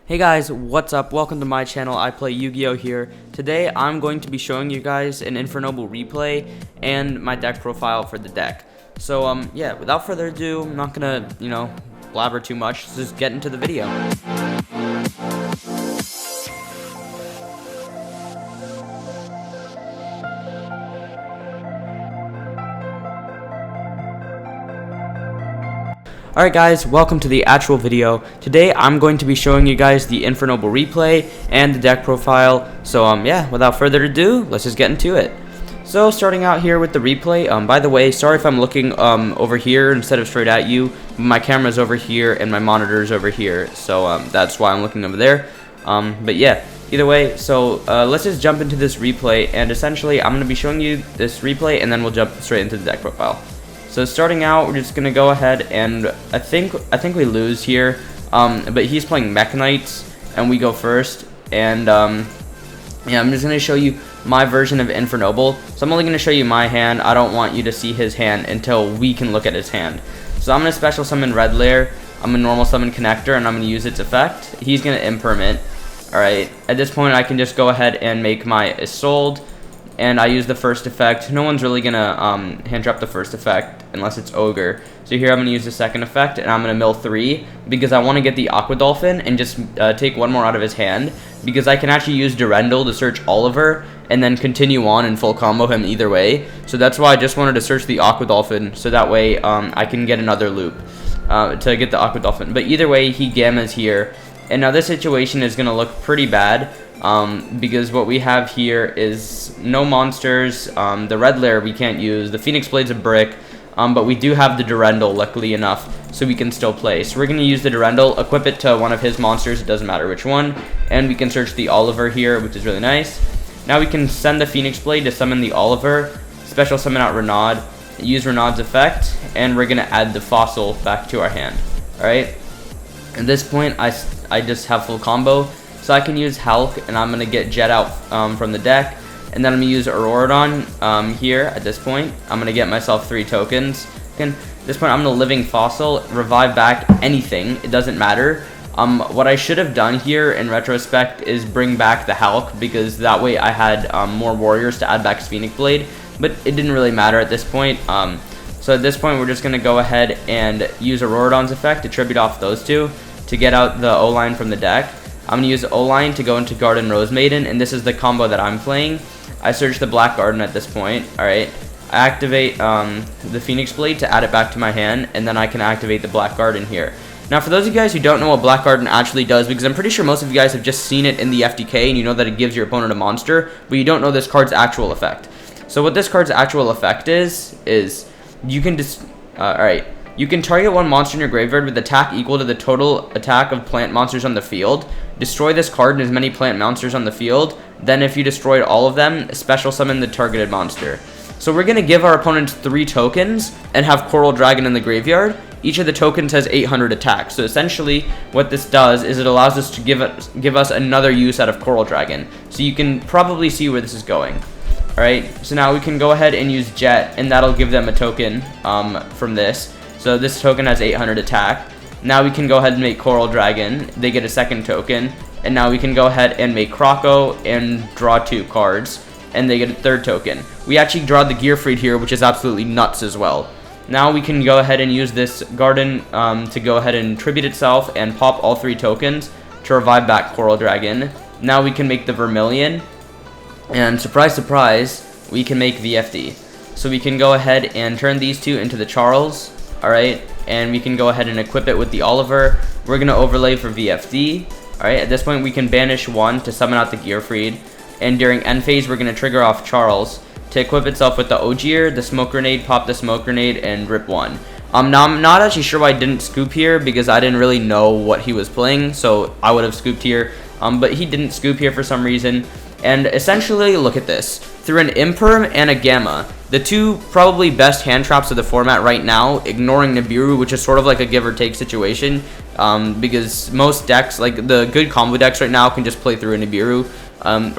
Hey guys, what's up? Welcome to my channel. I play Yu-Gi-Oh here. Today I'm going to be showing you guys an Infernoble replay and my deck profile for the deck. So yeah, without further ado, I'm not gonna, blabber too much. Let's just get into the video. Alright guys, welcome to the actual video. Today I'm going to be showing you guys the Infernoble replay and the deck profile. So yeah, without further ado, let's just get into it. So starting out here with the replay, by the way, sorry if I'm looking over here instead of straight at you. My camera's over here and my monitor's over here, so that's why I'm looking over there. But yeah, either way, so let's just jump into this replay, and essentially I'm going to be showing you this replay and then we'll jump straight into the deck profile. So starting out, we're just gonna go ahead and I think we lose here, but he's playing Mech Knights and we go first. And yeah, I'm just gonna show you my version of Infernoble. So I'm only gonna show you my hand. I don't want you to see his hand until we can look at his hand. So I'm gonna special summon Red Lair. I'm gonna normal summon Connector and I'm gonna use its effect. He's gonna impermanent. All right. At this point, I can just go ahead and make my Isolde. And I use the first effect. No one's really gonna hand drop the first effect unless it's Ogre. So here I'm gonna use the second effect, and I'm gonna mill 3 because I want to get the Aqua Dolphin and just take one more out of his hand, because I can actually use Durendal to search Oliver and then continue on and full combo him either way. So that's why I just wanted to search the Aqua Dolphin, so that way I can get another loop to get the Aqua Dolphin. But either way, he Gammas here, and now this situation is gonna look pretty bad. Because what we have here is no monsters. The Red Lair we can't use. The Phoenix Blade's a brick, but we do have the Durendal, luckily enough, so we can still play. So we're going to use the Durendal, equip it to one of his monsters, it doesn't matter which one, and we can search the Oliver here, which is really nice. Now we can send the Phoenix Blade to summon the Oliver, special summon out Renaud, use Renaud's effect, and we're going to add the Fossil back to our hand. Alright, at this point I just have full combo. So I can use Hulk, and I'm going to get Jet out from the deck. And then I'm going to use Auroradon here at this point. I'm going to get myself 3 tokens. At this point, I'm going to Living Fossil, revive back anything. It doesn't matter. What I should have done here in retrospect is bring back the Hulk, because that way I had more warriors to add back Phoenix Blade. But it didn't really matter at this point. So at this point, we're just going to go ahead and use Auroradon's effect to tribute off those two to get out the O-line from the deck. I'm going to use O-Line to go into Garden Rose Maiden, and this is the combo that I'm playing. I search the Black Garden at this point. Alright, I activate the Phoenix Blade to add it back to my hand, and then I can activate the Black Garden here. Now, for those of you guys who don't know what Black Garden actually does, because I'm pretty sure most of you guys have just seen it in the FDK, and you know that it gives your opponent a monster, but you don't know this card's actual effect. So what this card's actual effect is you can just... Alright. You can target one monster in your graveyard with attack equal to the total attack of plant monsters on the field. Destroy this card and as many plant monsters on the field. Then if you destroyed all of them, special summon the targeted monster. So we're going to give our opponents 3 tokens and have Coral Dragon in the graveyard. Each of the tokens has 800 attack. So essentially what this does is it allows us to give us another use out of Coral Dragon. So you can probably see where this is going. Alright, so now we can go ahead and use Jet, and that'll give them a token from this. So this token has 800 attack. Now we can go ahead and make Coral Dragon. They get a second token. And now we can go ahead and make Croco and draw 2 cards. And they get a third token. We actually draw the Gearfried here, which is absolutely nuts as well. Now we can go ahead and use this Garden to go ahead and tribute itself and pop all 3 tokens to revive back Coral Dragon. Now we can make the Vermilion. And surprise, surprise, we can make VFD. So we can go ahead and turn these 2 into the Charles. Alright, and we can go ahead and equip it with the Oliver. We're going to overlay for VFD. Alright, at this point we can banish 1 to summon out the Gearfried. And during end phase we're going to trigger off Charles to equip itself with the Ogier, the Smoke Grenade, pop the Smoke Grenade, and rip 1. Now I'm not actually sure why I didn't scoop here, because I didn't really know what he was playing, so I would have scooped here. But he didn't scoop here for some reason. And essentially, look at this. Through an Imperm and a Gamma, the 2 probably best hand traps of the format right now, ignoring Nibiru, which is sort of like a give or take situation, because most decks, like the good combo decks right now, can just play through a Nibiru.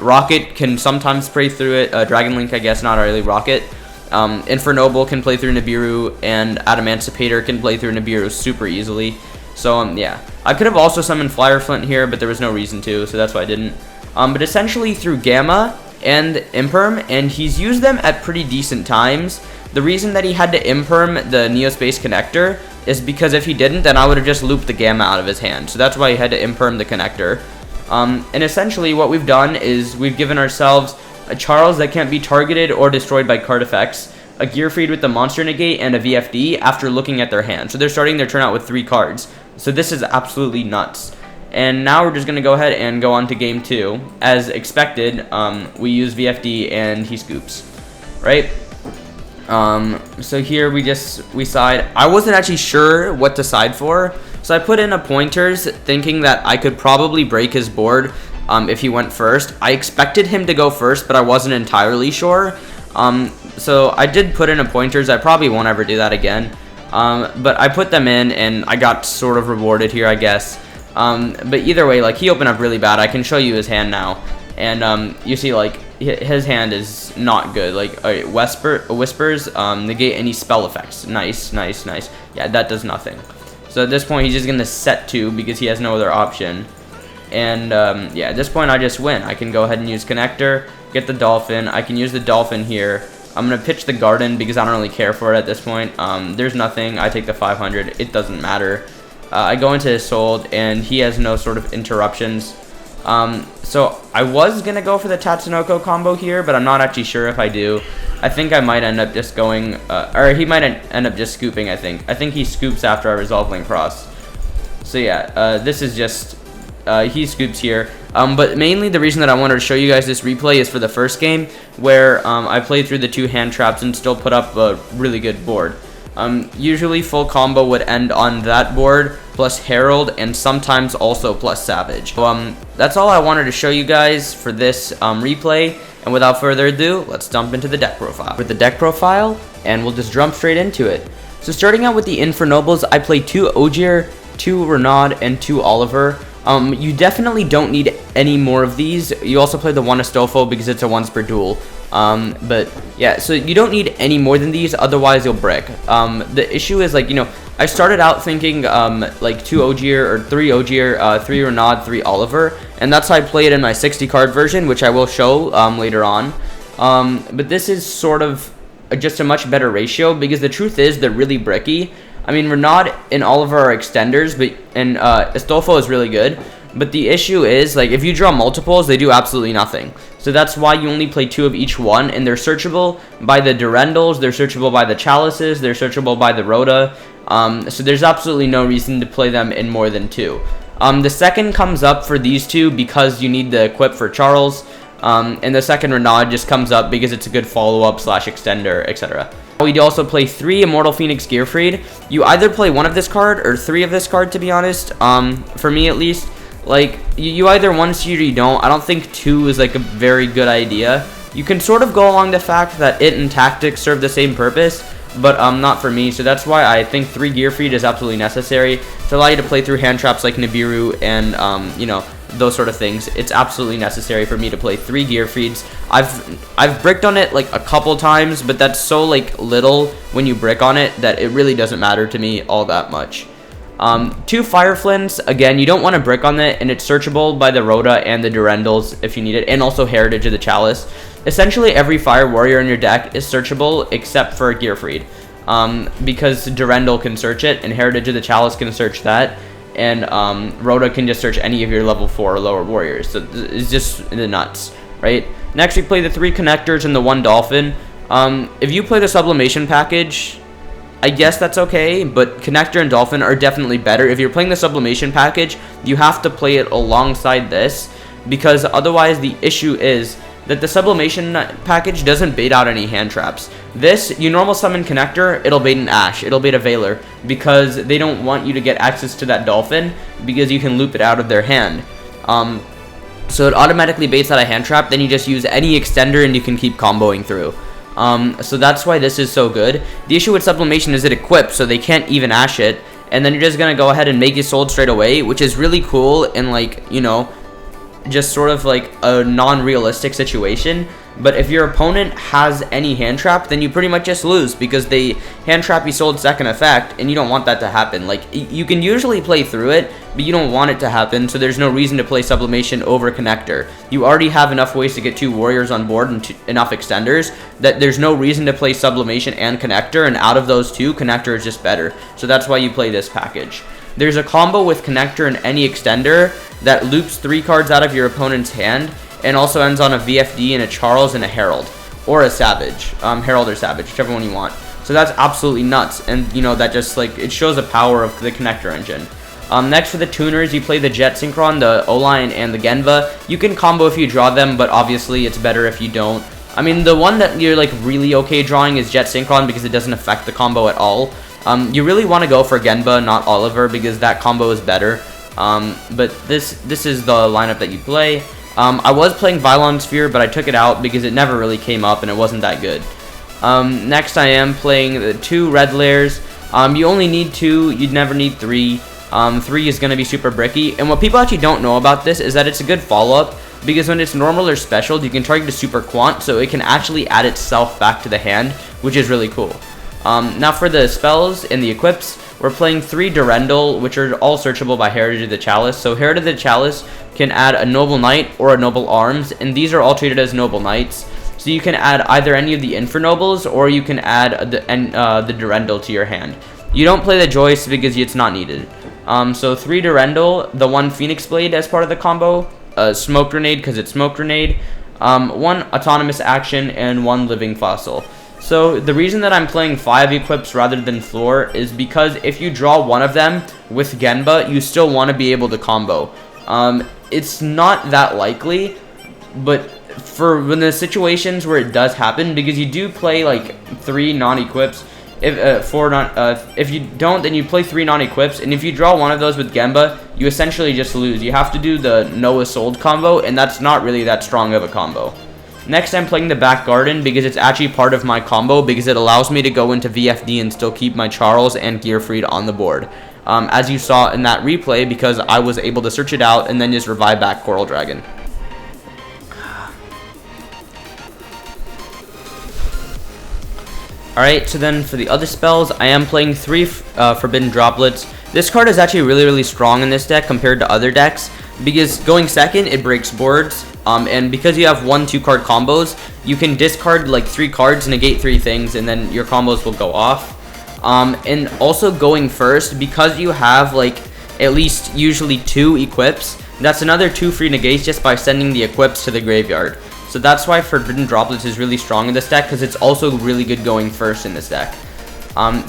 Rocket can sometimes play through it, Dragon Link, I guess, not really Rocket. Infernoble can play through Nibiru, and Adamancipator can play through Nibiru super easily. So yeah, I could have also summoned Flyer Flint here, but there was no reason to, so that's why I didn't. But essentially through Gamma and Imperm, and he's used them at pretty decent times. The reason that he had to Imperm the Neospace connector is because if he didn't, then I would have just looped the Gamma out of his hand. So that's why he had to Imperm the connector. And essentially what we've done is we've given ourselves a Charles that can't be targeted or destroyed by card effects, a Gearfried with the Monster Negate, and a VFD after looking at their hand. So they're starting their turn out with 3 cards. So this is absolutely nuts. And now we're just going to go ahead and go on to game 2. As expected, we use VFD and he scoops, right? So here we side. I wasn't actually sure what to side for, so I put in a pointers thinking that I could probably break his board if he went first. I expected him to go first, but I wasn't entirely sure. So I did put in a pointers. I probably won't ever do that again. But I put them in and I got sort of rewarded here, I guess. But either way, like, he opened up really bad. I can show you his hand now, and you see, like, his hand is not good. Like, whispers, negate any spell effects. Nice. Yeah, that does nothing. So at this point, he's just gonna set 2 because he has no other option. And yeah, at this point, I just win. I can go ahead and use connector, get the dolphin. I can use the dolphin here. I'm gonna pitch the garden because I don't really care for it at this point. There's nothing. I take the 500. It doesn't matter. I go into his sold, and he has no sort of interruptions. So I was gonna go for the Tatsunoko combo here, but I'm not actually sure if I do. I think I might end up just going, or he might end up just scooping. I think he scoops after I resolve Link Cross. So yeah, this is just he scoops here. But mainly the reason that I wanted to show you guys this replay is for the first game, where I played through the 2 hand traps and still put up a really good board. Usually full combo would end on that board, plus Herald, and sometimes also plus Savage. So, that's all I wanted to show you guys for this replay, and without further ado, let's jump into the deck profile. With the deck profile, and we'll just jump straight into it. So starting out with the Infernobles, I played 2 Ogier, 2 Renaud, and 2 Oliver. You definitely don't need any more of these. You also play the 1 Astolfo because it's a once per duel. But yeah, so you don't need any more than these, otherwise you'll brick. The issue is, like, you know, I started out thinking like 2 Ogier or 3 Ogier, 3 Renaud, 3 Oliver, and that's how I played in my 60 card version, which I will show later on. But this is sort of just a much better ratio because the truth is they're really bricky. I mean, Renaud and Oliver are extenders, but Astolfo is really good. But the issue is, like, if you draw multiples, they do absolutely nothing. So that's why you only play 2 of each one, and they're searchable by the Durendals, they're searchable by the Chalices, they're searchable by the Rhoda. So there's absolutely no reason to play them in more than 2. The second comes up for these 2 because you need the equip for Charles, and the second Renaud just comes up because it's a good follow-up / extender, etc. We do also play 3 Immortal Phoenix Gearfried. You either play 1 of this card or 3 of this card, to be honest, for me at least. Like, you either want to see it or you don't. I don't think 2 is, like, a very good idea. You can sort of go along the fact that it and Tactics serve the same purpose, but not for me. So that's why I think 3 Gearfried is absolutely necessary to allow you to play through hand traps like Nibiru and, you know, those sort of things. It's absolutely necessary for me to play 3 Gearfrieds. I've bricked on it, like, a couple times, but that's so, like, little when you brick on it that it really doesn't matter to me all that much. 2 Fire Flints, again, you don't want to brick on it, and it's searchable by the Rhoda and the Durendals if you need it, and also Heritage of the Chalice. Essentially, every Fire Warrior in your deck is searchable except for Gearfried, because Durendal can search it, and Heritage of the Chalice can search that, and Rhoda can just search any of your level 4 or lower warriors. So it's just the nuts, right? Next, we play the 3 Connectors and the 1 Dolphin. If you play the Sublimation package, I guess that's okay, but Connector and Dolphin are definitely better. If you're playing the Sublimation package, you have to play it alongside this, because otherwise the issue is that the Sublimation package doesn't bait out any hand traps. This, you normal summon Connector, it'll bait an Ash, it'll bait a Veiler, because they don't want you to get access to that Dolphin, because you can loop it out of their hand. So it automatically baits out a hand trap, then you just use any extender and you can keep comboing through. So that's why this is so good. The issue with Sublimation is it equips, so they can't even Ash it, and then you're just gonna go ahead and make it sold straight away, which is really cool in, like, you know, just sort of like a non-realistic situation. But if your opponent has any hand trap, then you pretty much just lose, because they hand trap Isolde's second effect, and you don't want that to happen. Like, you can usually play through it, but you don't want it to happen, so there's no reason to play Sublimation over Connector. You already have enough ways to get 2 warriors on board and enough extenders that there's no reason to play Sublimation and Connector, and out of those 2, Connector is just better. So that's why you play this package. There's a combo with Connector and any extender that loops 3 cards out of your opponent's hand, and also ends on a VFD and a Charles and a Herald, or a Savage, Herald or Savage, whichever one you want. So that's absolutely nuts, and you know, that just like, it shows the power of the Connector engine. Next for the tuners, you play the Jet Synchron, the O-Line, and the Genva. You can combo if you draw them, but obviously it's better if you don't. I mean, the one that you're like really okay drawing is Jet Synchron, because it doesn't affect the combo at all. You really want to go for Genba, not Oliver, because that combo is better. But this is the lineup that you play. I was playing Vylon Sphere, but I took it out because it never really came up and it wasn't that good. Next I am playing the 2 red layers. You only need 2, you'd never need 3. 3 is going to be super bricky, and what people actually don't know about this is that it's a good follow-up, because when it's normal or special, you can target a super quant, so it can actually add itself back to the hand, which is really cool. Now for the spells and the equips, we're playing 3 Durendal, which are all searchable by Heritage of the Chalice. So Heritage of the Chalice can add a Noble Knight or a Noble Arms, and these are all treated as Noble Knights. So you can add either any of the Infernobles, or you can add the Durendal to your hand. You don't play the Joyce because it's not needed. So 3 Durendal, the 1 Phoenix Blade as part of the combo, Smoke Grenade because it's Smoke Grenade, 1 Autonomous Action, and 1 Living Fossil. So the reason that I'm playing 5 equips rather than floor is because if you draw one of them with Genba, you still want to be able to combo. It's not that likely, but for when the situations where it does happen, because you do play like 3 non-equips, if you don't, then you play 3 non-equips, and if you draw one of those with Genba, you essentially just lose. You have to do the Noah Sold combo, and that's not really that strong of a combo. Next, I'm playing the Back Garden because it's actually part of my combo, because it allows me to go into VFD and still keep my Charles and Gearfried on the board. As you saw in that replay, because I was able to search it out and then just revive back Coral Dragon. Alright, so then for the other spells, I am playing 3 Forbidden Droplets. This card is actually really strong in this deck compared to other decks, because going second, it breaks boards, and because you have 1-2 card combos, you can discard like 3 cards, negate 3 things, and then your combos will go off. And also going first, because you have like at least usually 2 equips, that's another 2 free negates just by sending the equips to the graveyard. So that's why Forbidden Droplets is really strong in this deck, because it's also really good going first in this deck.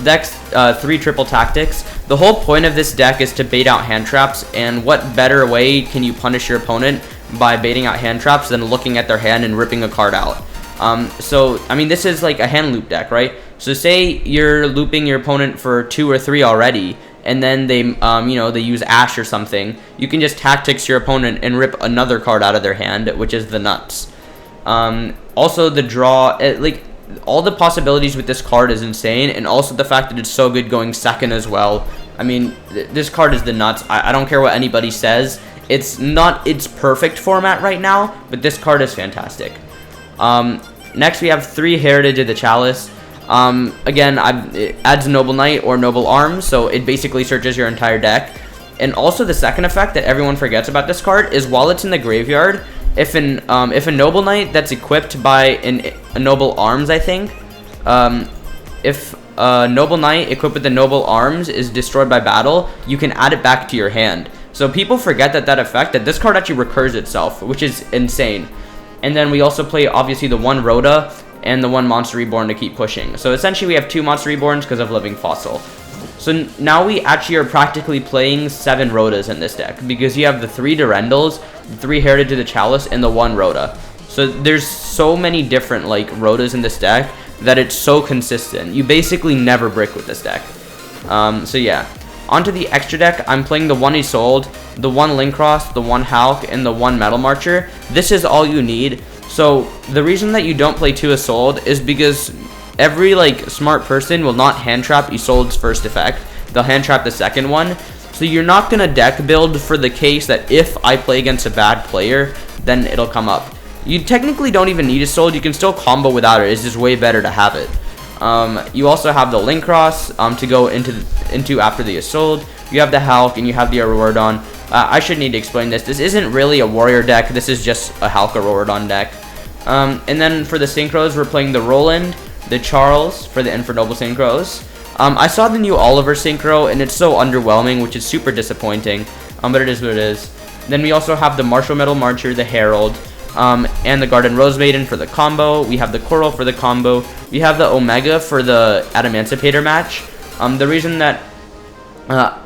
Next, 3 Triple Tactics. The whole point of this deck is to bait out hand traps, and what better way can you punish your opponent by baiting out hand traps than looking at their hand and ripping a card out? So, I mean, this is like a hand loop deck, right? So say you're looping your opponent for 2 or 3 already, and then they, they use Ash or something. You can just Tactics your opponent and rip another card out of their hand, which is the nuts. Also the draw, all the possibilities with this card is insane, and also the fact that it's so good going second as well. I mean, this card is the nuts. I don't care what anybody says. It's not its perfect format right now, but this card is fantastic. Next we have 3 Heritage of the Chalice. Again, it adds Noble Knight or Noble Arms, so it basically searches your entire deck. And also the second effect that everyone forgets about this card is while it's in the graveyard, if a Noble Knight that's equipped by a Noble Arms, I think, if a Noble Knight equipped with the Noble Arms is destroyed by battle, you can add it back to your hand. So people forget that effect, that this card actually recurs itself, which is insane. And then we also play, obviously, the 1 Rhoda and the 1 Monster Reborn to keep pushing. So essentially we have 2 Monster Reborns because of Living Fossil. So now we actually are practically playing 7 Rhodas in this deck, because you have the 3 Durendals, the 3 Heritage of the Chalice, and the 1 Rhoda. So there's so many different like Rhodas in this deck that it's so consistent. You basically never brick with this deck. So yeah. Onto the extra deck, I'm playing the 1 Isolde, the 1 Linkross, the 1 Hulk, and the 1 Metal Marcher. This is all you need. So the reason that you don't play 2 Isolde is because every like smart person will not hand trap Isolde's first effect. They'll hand trap the second one. So you're not gonna deck build for the case that if I play against a bad player, then it'll come up. You technically don't even need a sold. You can still combo without it. It's just way better to have it. You also have the Link Cross to go into after the Assault. You have the Hulk, and you have the Auroradon. I should need to explain this. This isn't really a warrior deck. This is just a Hulk Auroradon deck. And then for the Synchros, we're playing the Roland, the Charles for the Infernoble Synchros. I saw the new Oliver Synchro, and it's so underwhelming, which is super disappointing. But it is what it is. Then we also have the Martial Metal Marcher, the Herald, and the Garden Rose Maiden for the combo. We have the Coral for the combo. We have the Omega for the Adamancipator match. The reason that...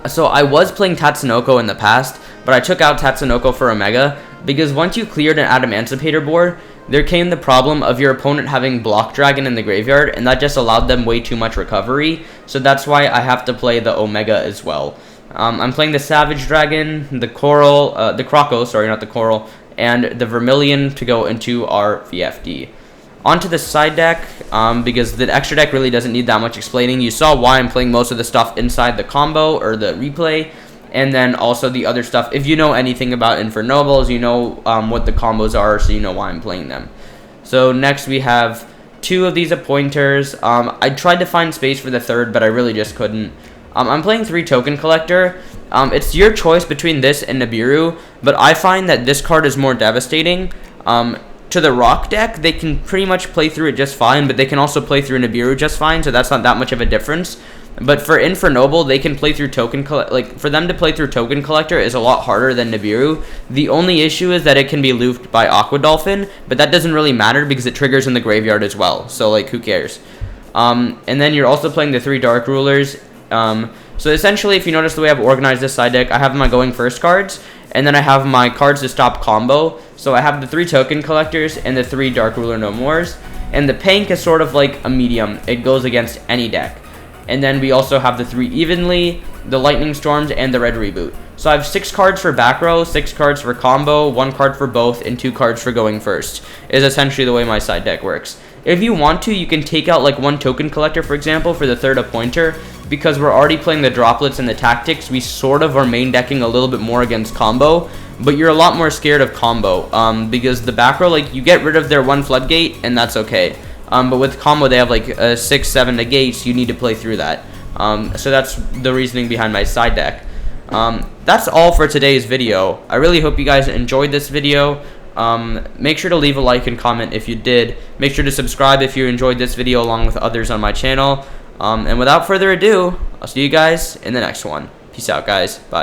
so I was playing Tatsunoko in the past, but I took out Tatsunoko for Omega, because once you cleared an Adamancipator board, there came the problem of your opponent having Block Dragon in the graveyard, and that just allowed them way too much recovery, so that's why I have to play the Omega as well. I'm playing the Savage Dragon, the Coral, the Croco, sorry, not the Coral, and the Vermilion to go into our VFD. Onto the side deck, because the extra deck really doesn't need that much explaining. You saw why I'm playing most of the stuff inside the combo, or the replay, and then also the other stuff. If you know anything about Infernobles, you know what the combos are, so you know why I'm playing them. So next we have 2 of these Appointers. I tried to find space for the third, but I really just couldn't. I'm playing 3 Token Collector. It's your choice between this and Nibiru, but I find that this card is more devastating. To the Rock deck, they can pretty much play through it just fine, but they can also play through Nibiru just fine, so that's not that much of a difference. But for Infernoble, they can play through for them to play through Token Collector is a lot harder than Nibiru. The only issue is that it can be looped by Aqua Dolphin, but that doesn't really matter because it triggers in the graveyard as well, so like who cares. And then you're also playing the 3 Dark Rulers. So essentially, if you notice the way I've organized this side deck, I have my going first cards, and then I have my cards to stop combo. So I have the 3 Token Collectors and the 3 Dark Ruler No Mores, and the Pank is sort of like a medium. It goes against any deck. And then we also have the 3 Evenly, the Lightning Storms, and the Red Reboot. So I have 6 cards for back row, 6 cards for combo, 1 card for both, and 2 cards for going first, is essentially the way my side deck works. If you want to, you can take out like 1 Token Collector, for example, for the 3rd Appointer. Because we're already playing the Droplets and the Tactics, we sort of are main decking a little bit more against combo, but you're a lot more scared of combo, because the back row, like, you get rid of their 1 Floodgate, and that's okay. But with combo, they have like 6-7 negates, you need to play through that. So that's the reasoning behind my side deck. That's all for today's video. I really hope you guys enjoyed this video. Make sure to leave a like and comment if you did. Make sure to subscribe if you enjoyed this video along with others on my channel. And without further ado, I'll see you guys in the next one. Peace out, guys. Bye.